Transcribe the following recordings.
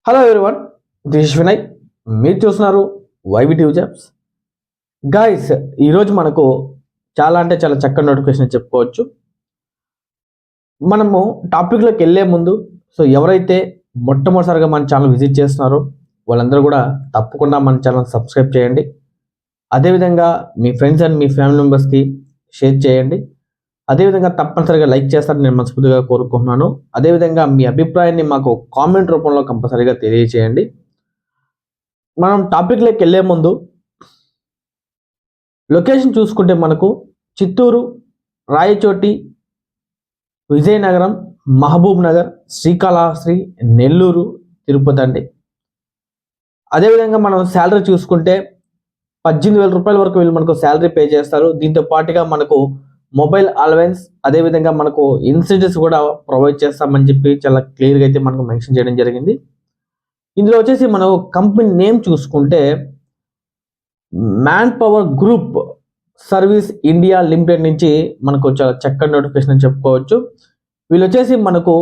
Hello everyone, this Vinay. మీరు చూస్తున్నారు YV TV jobs. Guys, ఈరోజు మనకు చాలా చక్కని నోటిఫికేషన్ చెప్పుకోవచ్చు. మనము టాపిక్లోకి వెళ్ళే ముందు ఎవరైతే మొట్టమొదటిసారిగా మన ఛానల్ విజిట్ చేస్తున్నారో వాళ్ళందరూ కూడా తప్పకుండా మన ఛానల్ సబ్స్క్రైబ్ చేయండి. అదేవిధంగా మీ ఫ్రెండ్స్ అండ్ మీ ఫ్యామిలీ మెంబర్స్కి షేర్ చేయండి. అదేవిధంగా తప్పనిసరిగా లైక్ చేస్తారని నేను మనస్ఫూర్తిగా కోరుకుంటున్నాను. అదేవిధంగా మీ అభిప్రాయాన్ని మాకు కామెంట్ రూపంలో కంపల్సరీగా తెలియజేయండి. మనం టాపిక్లోకి వెళ్ళే ముందు లొకేషన్ చూసుకుంటే మనకు చిత్తూరు, రాయచోటి, విజయనగరం, మహబూబ్ నగర్, శ్రీకాళహస్తి, నెల్లూరు, తిరుపతి అండి. అదేవిధంగా మనం శాలరీ చూసుకుంటే 18,000 రూపాయల వరకు వీళ్ళు మనకు శాలరీ పే చేస్తారు. దీంతో పాటుగా మనకు మొబైల్ అలవెన్స్, అదేవిధంగా మనకు ఇన్సెంటివ్స్ కూడా ప్రొవైడ్ చేస్తామని చెప్పి చాలా క్లియర్గా అయితే మనకు మెన్షన్ చేయడం జరిగింది. ఇందులో వచ్చేసి మనం కంపెనీ నేమ్ చూసుకుంటే man power group service India limited నుంచి మనకు చాలా చక్కటి నోటిఫికేషన్ అని చెప్పుకోవచ్చు. వీళ్ళు వచ్చేసి మనకు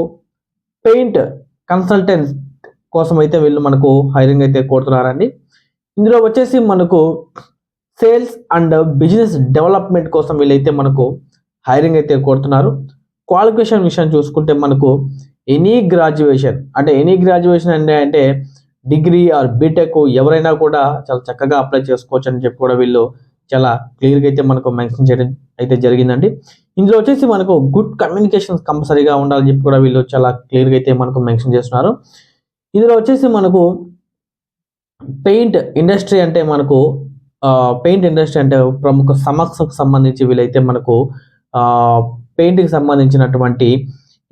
పెయింట్ కన్సల్టెంట్ కోసం అయితే వీళ్ళు మనకు హైరింగ్ అయితే కోరుతున్నారండి. ఇందులో వచ్చేసి మనకు సేల్స్ అండ్ బిజినెస్ డెవలప్మెంట్ కోసం వీళ్ళైతే మనకు హైరింగ్ అయితే కోరుతున్నారు. క్వాలిఫికేషన్ విషయం చూసుకుంటే మనకు ఎనీ గ్రాడ్యుయేషన్ అంటే డిగ్రీ ఆర్ బీటెక్ ఎవరైనా కూడా చాలా చక్కగా అప్లై చేసుకోవచ్చు అని చెప్పి కూడా వీళ్ళు చాలా క్లియర్గా అయితే మనకు మెన్షన్ చేయడం అయితే జరిగిందండి. ఇందులో వచ్చేసి మనకు గుడ్ కమ్యూనికేషన్స్ కంపల్సరీగా ఉండాలని చెప్పి కూడా వీళ్ళు చాలా క్లియర్గా అయితే మనకు మెన్షన్ చేస్తున్నారు. ఇందులో వచ్చేసి మనకు పెయింట్ ఇండస్ట్రీ అంటే ప్రముఖ సంస్థకు సంబంధించి వీళ్ళైతే మనకు పెయింట్కి సంబంధించినటువంటి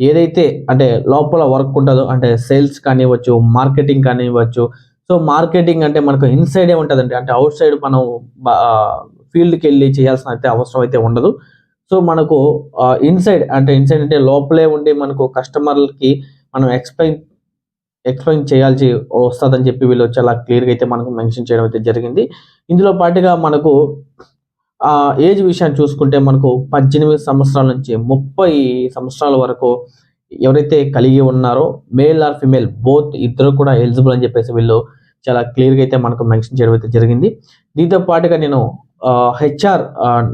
ఏదైతే అంటే లోపల వర్క్ ఉంటుందో అంటే సేల్స్ కానివ్వచ్చు, మార్కెటింగ్ కానివ్వచ్చు. సో మార్కెటింగ్ అంటే మనకు ఇన్సైడే ఉంటుందండి, అంటే అవుట్ సైడ్ మనం ఫీల్డ్కి వెళ్ళి చేయాల్సిన అయితే అవసరం అయితే ఉండదు. సో మనకు ఇన్సైడ్ అంటే లోపలే ఉండి మనకు కస్టమర్లకి మనం ఎక్స్ప్లెయిన్ చేయాల్సి వస్తుందని చెప్పి వీళ్ళు చాలా క్లియర్గా అయితే మనకు మెన్షన్ చేయడం అయితే జరిగింది. ఇందులో పాటుగా మనకు ఏజ్ విషయాన్ని చూసుకుంటే మనకు 18 సంవత్సరాల నుంచి 30 సంవత్సరాల వరకు ఎవరైతే కలిగి ఉన్నారో మేల్ ఆర్ ఫిమేల్ బోత్ ఇద్దరు కూడా ఎలిజిబుల్ అని చెప్పేసి వీళ్ళు చాలా క్లియర్గా అయితే మనకు మెన్షన్ చేయడం అయితే జరిగింది. దీంతో పాటుగా నేను హెచ్ఆర్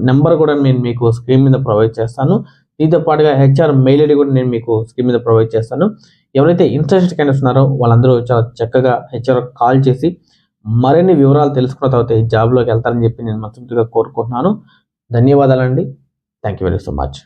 నెంబర్ కూడా నేను మీకు స్క్రీన్ మీద ప్రొవైడ్ చేస్తాను. దీంతో పాటుగా హెచ్ఆర్ మెయిల్ ఐడి కూడా నేను మీకు స్క్రీన్ మీద ప్రొవైడ్ చేస్తాను. ఎవరైతే ఇంట్రెస్టెడ్ క్యాండిడేట్స్ ఉన్నారో వాళ్ళందరూ చాలా చక్కగా హెచ్ఆర్ కాల్ చేసి మరిన్ని వివరాలు తెలుసుకున్న తర్వాత ఈ జాబ్లోకి వెళ్తారని చెప్పి నేను మనస్ఫూర్తిగా కోరుకుంటున్నాను. ధన్యవాదాలండి. Thank you very so much.